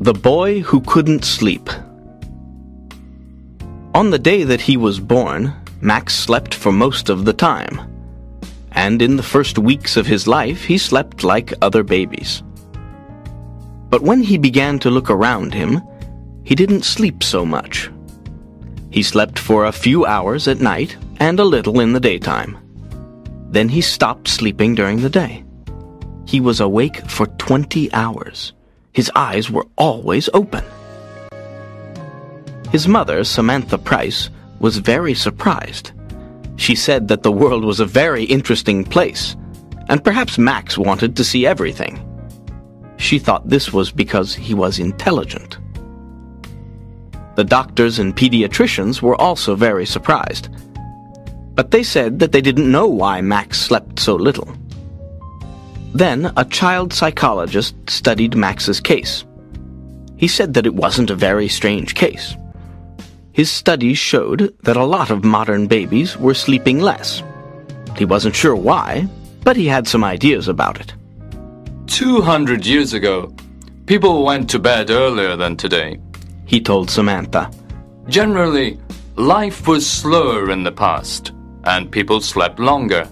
The Boy Who Couldn't Sleep. On the day that he was born, Max slept for most of the time. And in the first weeks of his life, he slept like other babies. But when he began to look around him, he didn't sleep so much. He slept for a few hours at night and a little in the daytime. Then he stopped sleeping during the day. He was awake for 20 hours. His eyes were always open. His mother, Samantha Price, was very surprised. She said that the world was a very interesting place, and perhaps Max wanted to see everything. She thought this was because he was intelligent. The doctors and pediatricians were also very surprised, but they said that they didn't know why Max slept so little. Then a child psychologist studied Max's case. He said that it wasn't a very strange case. His studies showed that a lot of modern babies were sleeping less. He wasn't sure why, but he had some ideas about it. 200 years ago, people went to bed earlier than today, he told Samantha. Generally, life was slower in the past, and people slept longer.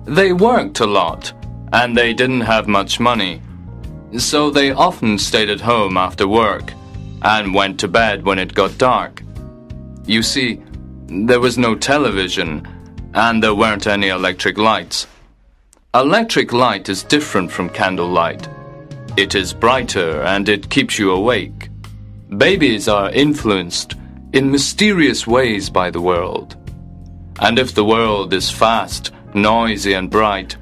They worked a lot, and they didn't have much money, so they often stayed at home after work and went to bed when it got dark. You see, there was no television, and there weren't any electric lights. Electric light is different from candlelight. It is brighter and it keeps you awake. Babies are influenced in mysterious ways by the world. And if the world is fast, noisy and bright,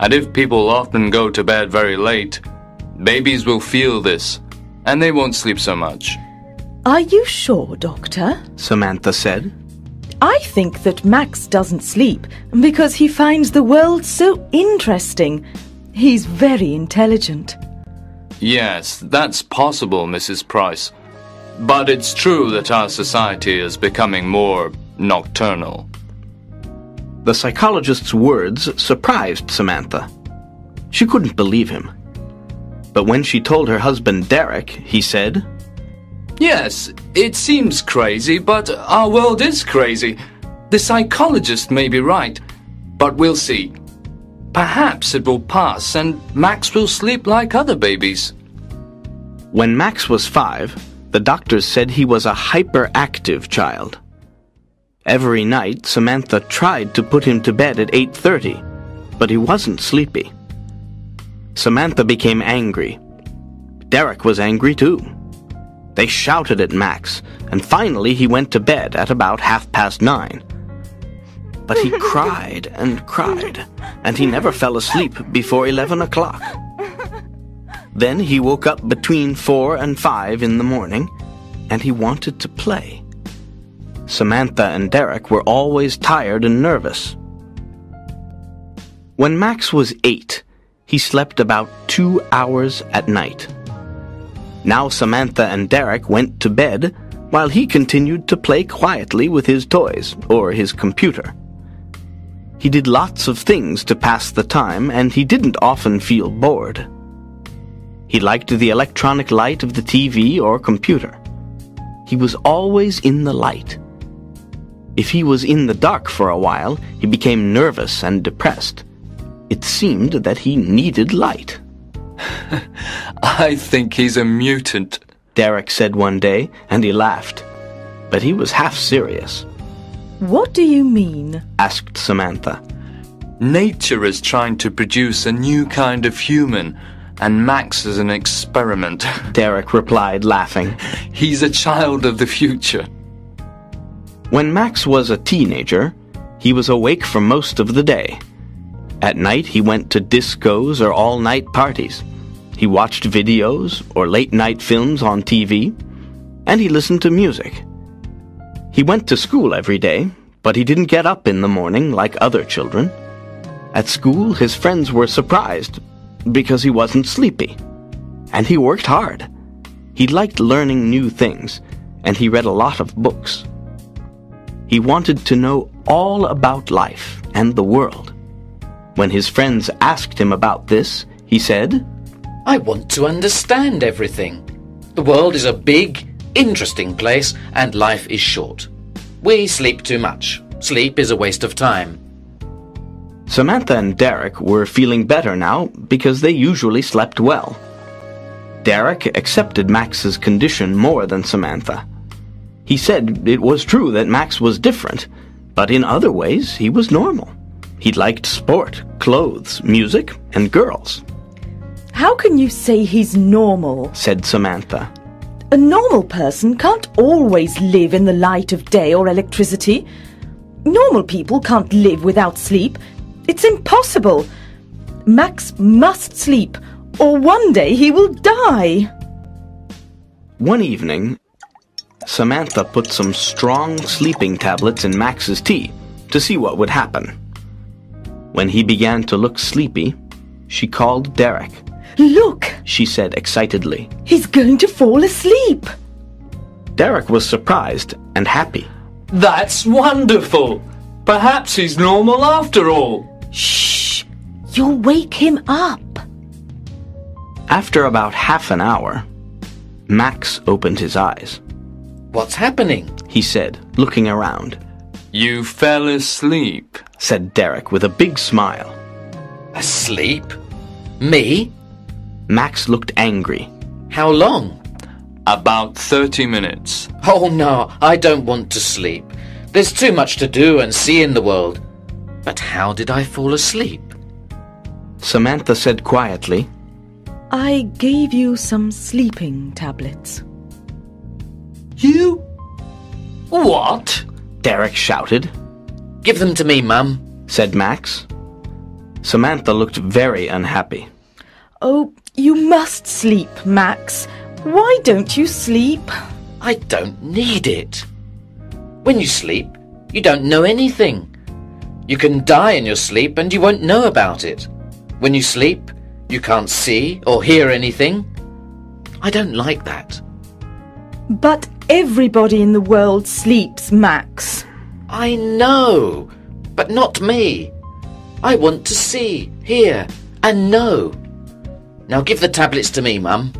and if people often go to bed very late, babies will feel this, and they won't sleep so much. Are you sure, Doctor? Samantha said. I think that Max doesn't sleep because he finds the world so interesting. He's very intelligent. Yes, that's possible, Mrs. Price. But it's true that our society is becoming more nocturnal. The psychologist's words surprised Samantha. She couldn't believe him. But when she told her husband Derek, he said, Yes, it seems crazy, but our world is crazy. The psychologist may be right, but we'll see. Perhaps it will pass and Max will sleep like other babies. When Max was 5, the doctors said he was a hyperactive child. Every night, Samantha tried to put him to bed at 8:30, but he wasn't sleepy. Samantha became angry. Derek was angry too. They shouted at Max, and finally he went to bed at about 9:30. But he cried, and he never fell asleep before 11 o'clock. Then he woke up between 4 and 5 in the morning, and he wanted to play. Samantha and Derek were always tired and nervous. When Max was 8, he slept about 2 hours at night. Now Samantha and Derek went to bed while he continued to play quietly with his toys or his computer. He did lots of things to pass the time, and he didn't often feel bored. He liked the electronic light of the TV or computer. He was always in the light. If he was in the dark for a while, he became nervous and depressed. It seemed that he needed light. I think he's a mutant, Derek said one day, and he laughed. But he was half serious. What do you mean? Asked Samantha. Nature is trying to produce a new kind of human, and Max is an experiment, Derek replied, laughing. He's a child of the future. When Max was a teenager, he was awake for most of the day. At night, he went to discos or all-night parties. He watched videos or late-night films on TV, and he listened to music. He went to school every day, but he didn't get up in the morning like other children. At school, his friends were surprised because he wasn't sleepy. And he worked hard. He liked learning new things, and he read a lot of books. He wanted to know all about life and the world. When his friends asked him about this, he said, I want to understand everything. The world is a big, interesting place, and life is short. We sleep too much. Sleep is a waste of time. Samantha and Derek were feeling better now because they usually slept well. Derek accepted Max's condition more than Samantha. He said it was true that Max was different, but in other ways he was normal. He liked sport, clothes, music, and girls. How can you say he's normal? Said Samantha. A normal person can't always live in the light of day or electricity. Normal people can't live without sleep. It's impossible. Max must sleep, or one day he will die. One evening, Samantha put some strong sleeping tablets in Max's tea to see what would happen. When he began to look sleepy, she called Derek. Look, she said excitedly. He's going to fall asleep. Derek was surprised and happy. That's wonderful! Perhaps he's normal after all. Shh! You'll wake him up. After about half an hour, Max opened his eyes. What's happening? He said, looking around. You fell asleep, said Derek with a big smile. Asleep? Me? Max looked angry. How long? About 30 minutes. Oh no, I don't want to sleep. There's too much to do and see in the world. But how did I fall asleep? Samantha said quietly, I gave you some sleeping tablets. You? What? Derek shouted. Give them to me, Mum, said Max. Samantha looked very unhappy. Oh, you must sleep, Max. Why don't you sleep? I don't need it. When you sleep, you don't know anything. You can die in your sleep and you won't know about it. When you sleep, you can't see or hear anything. I don't like that. But everybody in the world sleeps, Max. I know, but not me. I want to see, hear, and know. Now give the tablets to me, Mum.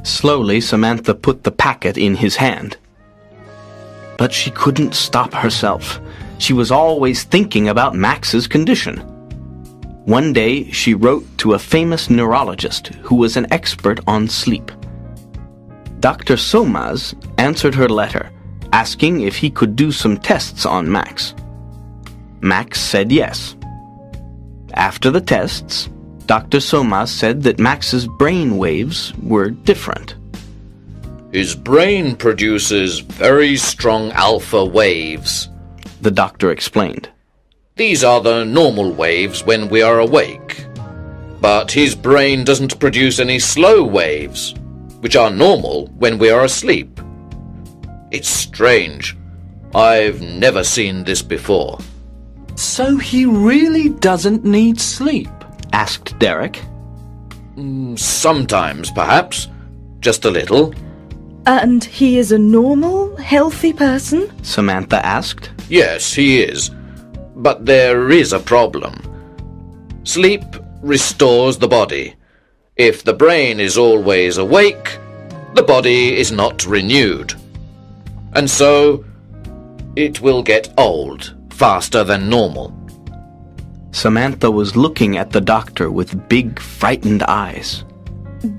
Slowly, Samantha put the packet in his hand. But she couldn't stop herself. She was always thinking about Max's condition. One day, she wrote to a famous neurologist who was an expert on sleep. Dr. Somas answered her letter, asking if he could do some tests on Max. Max said yes. After the tests, Dr. Somas said that Max's brain waves were different. His brain produces very strong alpha waves, the doctor explained. These are the normal waves when we are awake. But his brain doesn't produce any slow waves, which are normal when we are asleep. It's strange. I've never seen this before. So he really doesn't need sleep? Asked Derek. Sometimes, perhaps. Just a little. And he is a normal, healthy person? Samantha asked. Yes, he is. But there is a problem. Sleep restores the body. If the brain is always awake, the body is not renewed. And so, it will get old faster than normal. Samantha was looking at the doctor with big, frightened eyes.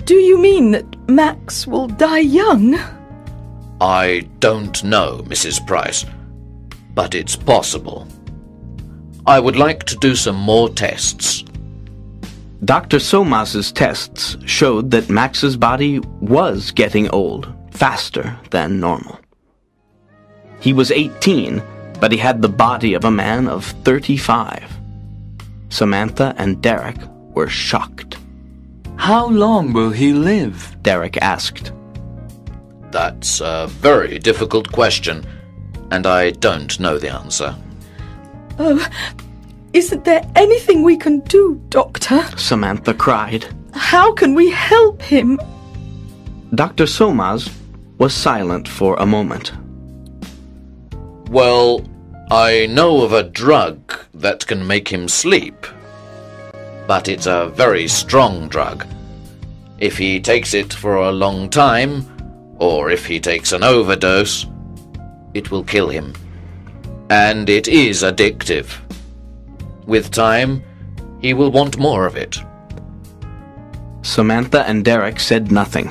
Do you mean that Max will die young? I don't know, Mrs. Price, but it's possible. I would like to do some more tests. Dr. Somas's tests showed that Max's body was getting old faster than normal. He was 18, but he had the body of a man of 35. Samantha and Derek were shocked. How long will he live? Derek asked. That's a very difficult question, and I don't know the answer. Oh, isn't there anything we can do, Doctor? Samantha cried. How can we help him? Dr. Somas was silent for a moment. Well, I know of a drug that can make him sleep. But it's a very strong drug. If he takes it for a long time, or if he takes an overdose, it will kill him. And it is addictive. With time, he will want more of it. Samantha and Derek said nothing.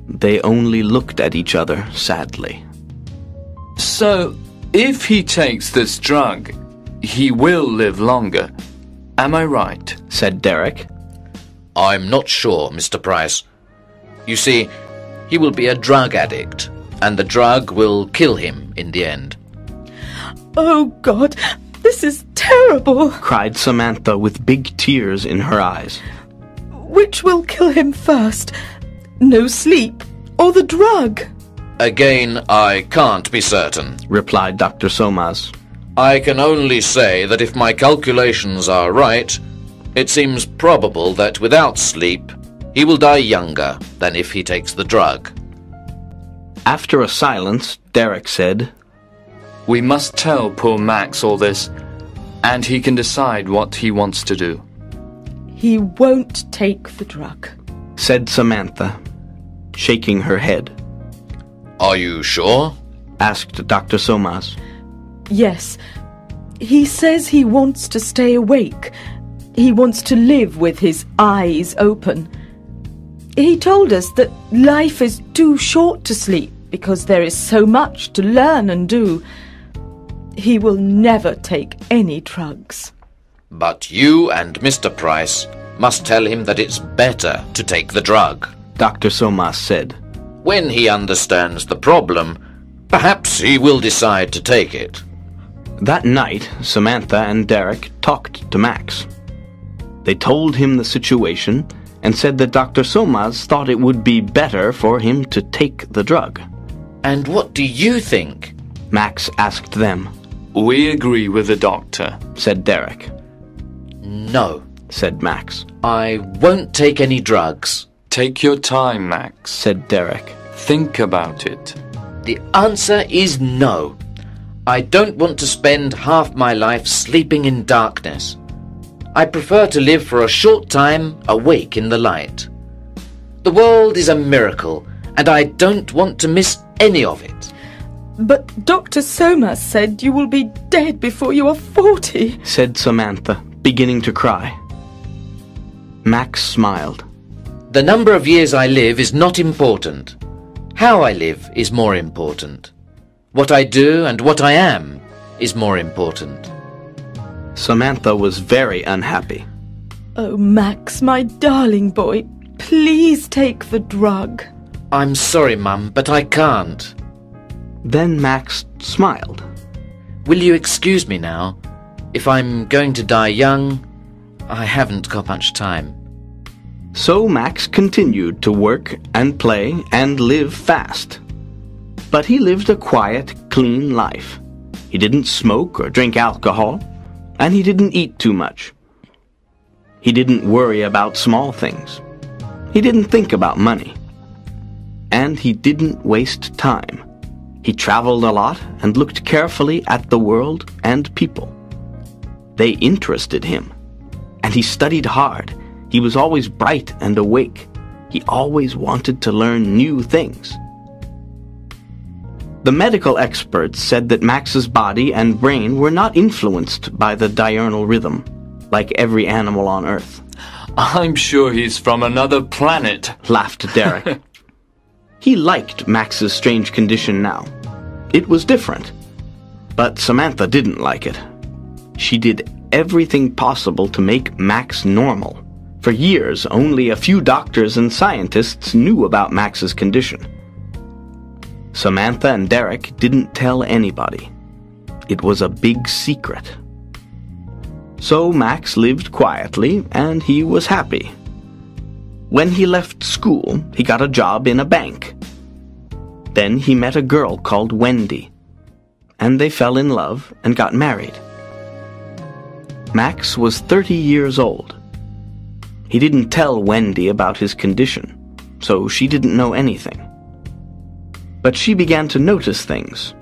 They only looked at each other sadly. So, if he takes this drug, he will live longer. Am I right? Said Derek. I'm not sure, Mr. Price. You see, he will be a drug addict, and the drug will kill him in the end. Oh, God, this is terrible. Cried Samantha with big tears in her eyes. Which will kill him first? No sleep or the drug? Again, I can't be certain, replied Dr. Somas. I can only say that if my calculations are right, it seems probable that without sleep, he will die younger than if he takes the drug. After a silence, Derek said, We must tell poor Max all this, and he can decide what he wants to do. He won't take the drug, said Samantha, shaking her head. Are you sure? Asked Dr. Somas. Yes. He says he wants to stay awake. He wants to live with his eyes open. He told us that life is too short to sleep because there is so much to learn and do. He will never take any drugs. But you and Mr. Price must tell him that it's better to take the drug, Dr. Somas said. When he understands the problem, perhaps he will decide to take it. That night, Samantha and Derek talked to Max. They told him the situation and said that Dr. Somas thought it would be better for him to take the drug. And what do you think? Max asked them. We agree with the doctor, said Derek. No, said Max. I won't take any drugs. Take your time, Max, said Derek. Think about it. The answer is no. I don't want to spend half my life sleeping in darkness. I prefer to live for a short time awake in the light. The world is a miracle, and I don't want to miss any of it. But Dr. Somas said you will be dead before you are 40, said Samantha, beginning to cry. Max smiled. The number of years I live is not important. How I live is more important. What I do and what I am is more important. Samantha was very unhappy. Oh, Max, my darling boy, please take the drug. I'm sorry, Mum, but I can't. Then Max smiled. Will you excuse me now? If I'm going to die young, I haven't got much time. So Max continued to work and play and live fast. But he lived a quiet, clean life. He didn't smoke or drink alcohol, and he didn't eat too much. He didn't worry about small things. He didn't think about money. And he didn't waste time. He traveled a lot and looked carefully at the world and people. They interested him, and he studied hard. He was always bright and awake. He always wanted to learn new things. The medical experts said that Max's body and brain were not influenced by the diurnal rhythm, like every animal on Earth. I'm sure he's from another planet, laughed Derek. He liked Max's strange condition now. It was different. But Samantha didn't like it. She did everything possible to make Max normal. For years, only a few doctors and scientists knew about Max's condition. Samantha and Derek didn't tell anybody. It was a big secret. So Max lived quietly, and he was happy. When he left school, he got a job in a bank. Then he met a girl called Wendy, and they fell in love and got married. Max was 30 years old. He didn't tell Wendy about his condition, so she didn't know anything. But she began to notice things,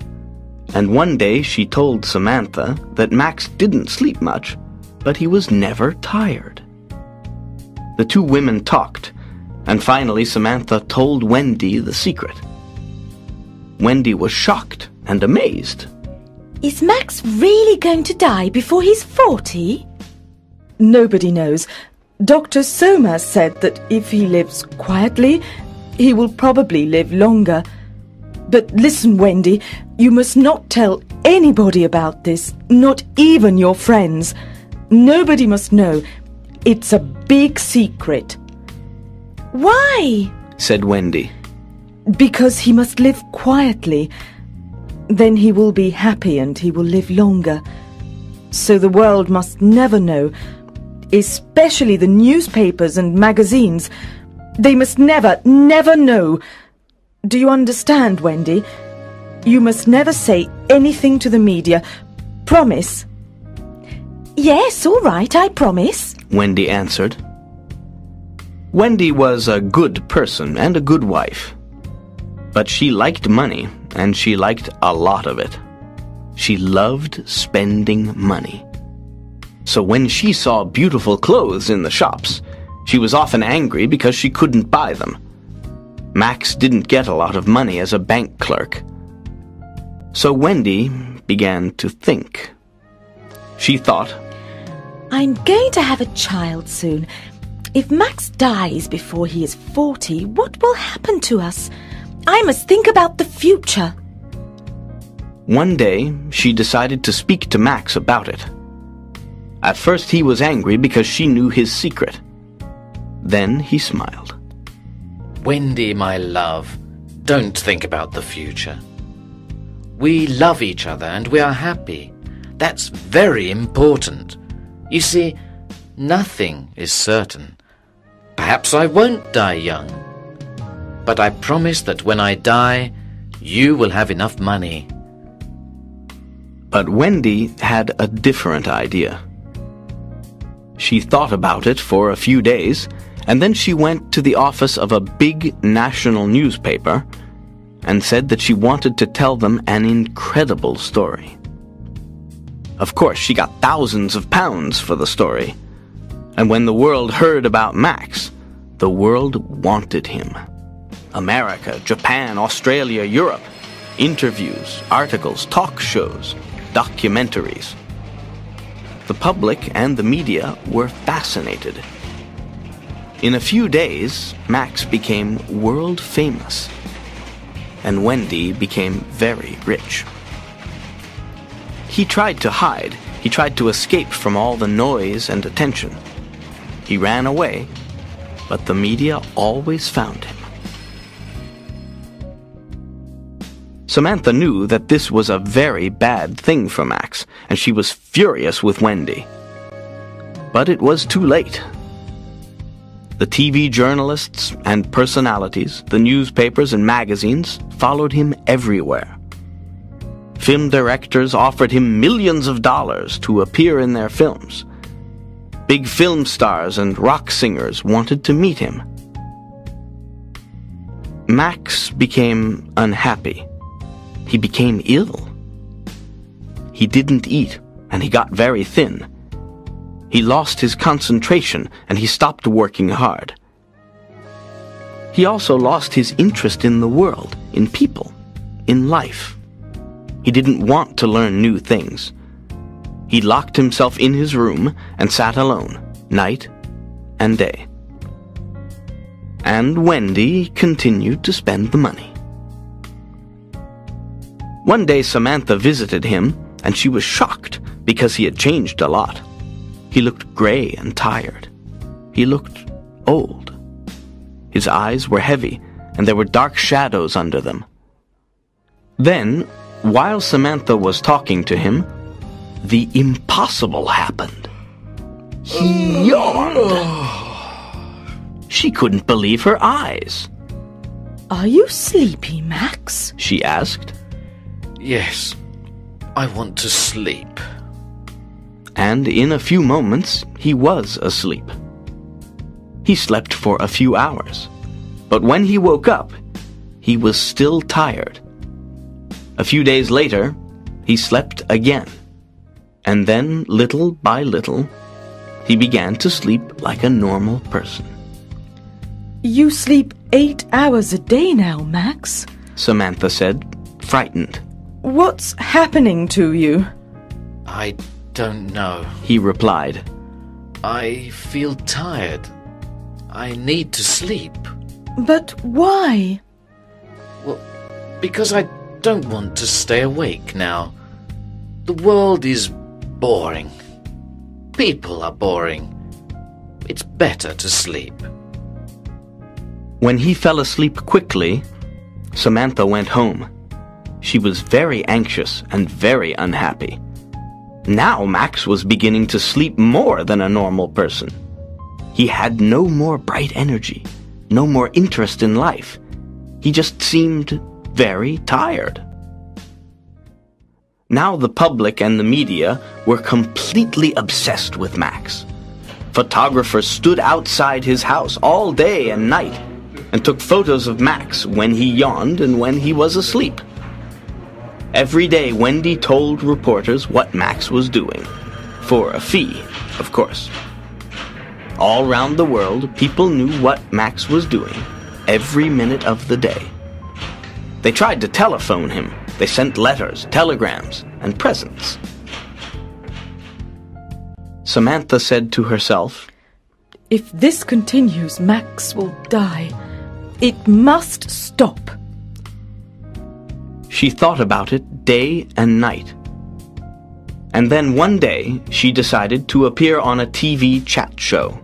and one day she told Samantha that Max didn't sleep much, but he was never tired. The two women talked, and finally Samantha told Wendy the secret. Wendy was shocked and amazed. Is Max really going to die before he's 40? Nobody knows. Dr. Soma said that if he lives quietly, he will probably live longer. But listen, Wendy, you must not tell anybody about this, not even your friends. Nobody must know. It's a big secret. Why? Said Wendy. Because he must live quietly. Then he will be happy and he will live longer. So the world must never know, especially the newspapers and magazines. They must never, never know. Do you understand, Wendy? You must never say anything to the media. Promise? Yes, all right, I promise, Wendy answered. Wendy was a good person and a good wife. But she liked money, and she liked a lot of it. She loved spending money. So when she saw beautiful clothes in the shops, she was often angry because she couldn't buy them. Max didn't get a lot of money as a bank clerk. So Wendy began to think. She thought, I'm going to have a child soon. If Max dies before he is 40, what will happen to us? I must think about the future. One day, she decided to speak to Max about it. At first he was angry because she knew his secret. Then he smiled. Wendy, my love, don't think about the future. We love each other and we are happy. That's very important. You see, nothing is certain. Perhaps I won't die young. But I promise that when I die, you will have enough money. But Wendy had a different idea. She thought about it for a few days, and then she went to the office of a big national newspaper and said that she wanted to tell them an incredible story. Of course, she got thousands of pounds for the story. And when the world heard about Max, the world wanted him. America, Japan, Australia, Europe. Interviews, articles, talk shows, documentaries. The public and the media were fascinated. In a few days, Max became world famous, and Wendy became very rich. He tried to hide. He tried to escape from all the noise and attention. He ran away, but the media always found him. Samantha knew that this was a very bad thing for Max, and she was furious with Wendy. But it was too late. The TV journalists and personalities, the newspapers and magazines followed him everywhere. Film directors offered him millions of dollars to appear in their films. Big film stars and rock singers wanted to meet him. Max became unhappy. He became ill. He didn't eat, and he got very thin. He lost his concentration, and he stopped working hard. He also lost his interest in the world, in people, in life. He didn't want to learn new things. He locked himself in his room and sat alone, night and day. And Wendy continued to spend the money. One day Samantha visited him, and she was shocked because he had changed a lot. He looked gray and tired. He looked old. His eyes were heavy, and there were dark shadows under them. Then, while Samantha was talking to him, the impossible happened. He yawned. She couldn't believe her eyes. Are you sleepy, Max? She asked. Yes, I want to sleep. And in a few moments, he was asleep. He slept for a few hours, but when he woke up, he was still tired. A few days later, he slept again, and then, little by little, he began to sleep like a normal person. You sleep 8 hours a day now, Max, Samantha said, frightened. What's happening to you? I don't know. He replied. I feel tired. I need to sleep. But why? Well, because I don't want to stay awake now. The world is boring. People are boring. It's better to sleep. When he fell asleep quickly, Samantha went home. She was very anxious and very unhappy. Now Max was beginning to sleep more than a normal person. He had no more bright energy, no more interest in life. He just seemed very tired. Now the public and the media were completely obsessed with Max. Photographers stood outside his house all day and night and took photos of Max when he yawned and when he was asleep. Every day Wendy told reporters what Max was doing, for a fee, of course. All round the world, people knew what Max was doing, every minute of the day. They tried to telephone him. They sent letters, telegrams, and presents. Samantha said to herself, If this continues, Max will die. It must stop. She thought about it day and night. And then one day, she decided to appear on a TV chat show.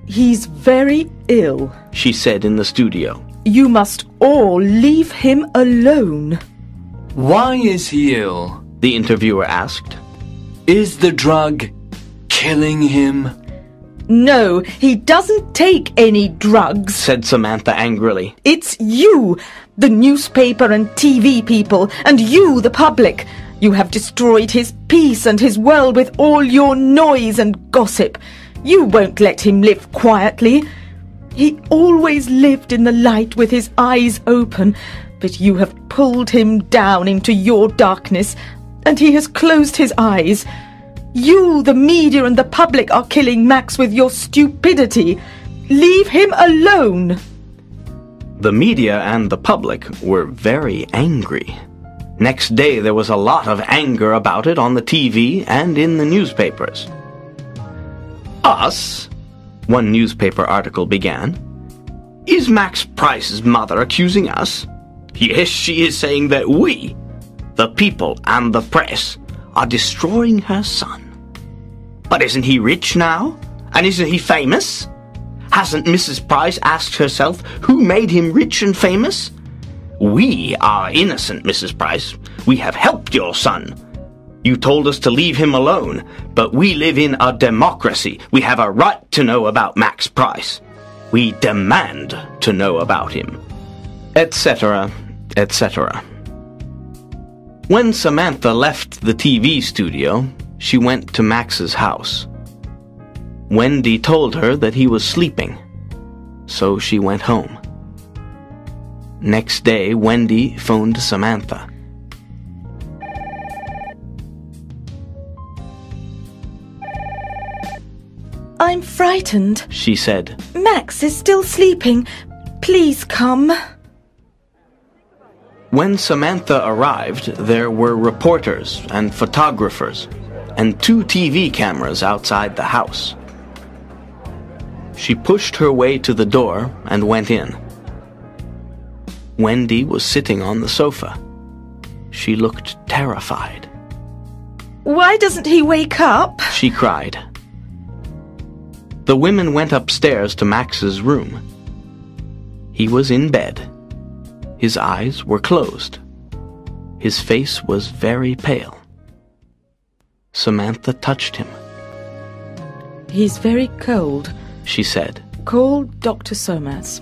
He's very ill, she said in the studio. You must all leave him alone. Why is he ill? The interviewer asked. Is the drug killing him? No, he doesn't take any drugs, said Samantha angrily. It's you, the newspaper and TV people, and you, the public. You have destroyed his peace and his world with all your noise and gossip. You won't let him live quietly. He always lived in the light with his eyes open, but you have pulled him down into your darkness, and he has closed his eyes. You, the media and the public, are killing Max with your stupidity. Leave him alone. The media and the public were very angry. Next day there was a lot of anger about it on the TV and in the newspapers. Us, one newspaper article began. Is Max Price's mother accusing us? Yes, she is saying that we, the people and the press, are destroying her son. But isn't he rich now? And isn't he famous? Hasn't Mrs. Price asked herself who made him rich and famous? We are innocent, Mrs. Price. We have helped your son. You told us to leave him alone, but we live in a democracy. We have a right to know about Max Price. We demand to know about him. Etc., etc. When Samantha left the TV studio, she went to Max's house. Wendy told her that he was sleeping, so she went home. Next day, Wendy phoned Samantha. I'm frightened, she said. Max is still sleeping. Please come. When Samantha arrived, there were reporters and photographers and 2 TV cameras outside the house. She pushed her way to the door and went in. Wendy was sitting on the sofa. She looked terrified. Why doesn't he wake up? She cried. The women went upstairs to Max's room. He was in bed. His eyes were closed. His face was very pale. Samantha touched him. He's very cold, she said. Call Dr. Somas.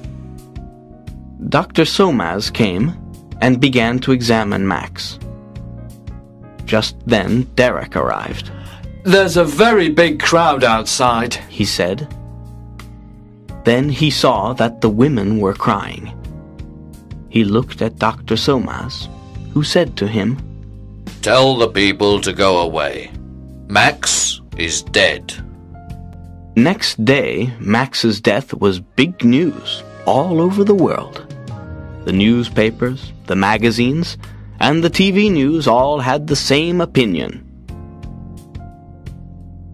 Dr. Somas came and began to examine Max. Just then, Derek arrived. There's a very big crowd outside, he said. Then he saw that the women were crying. He looked at Dr. Somas, who said to him, Tell the people to go away. Max is dead. Next day, Max's death was big news all over the world. The newspapers, the magazines, and the TV news all had the same opinion.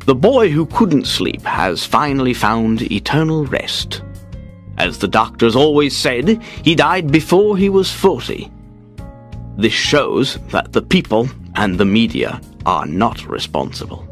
The boy who couldn't sleep has finally found eternal rest. As the doctors always said, he died before he was 40. This shows that the people and the media are not responsible.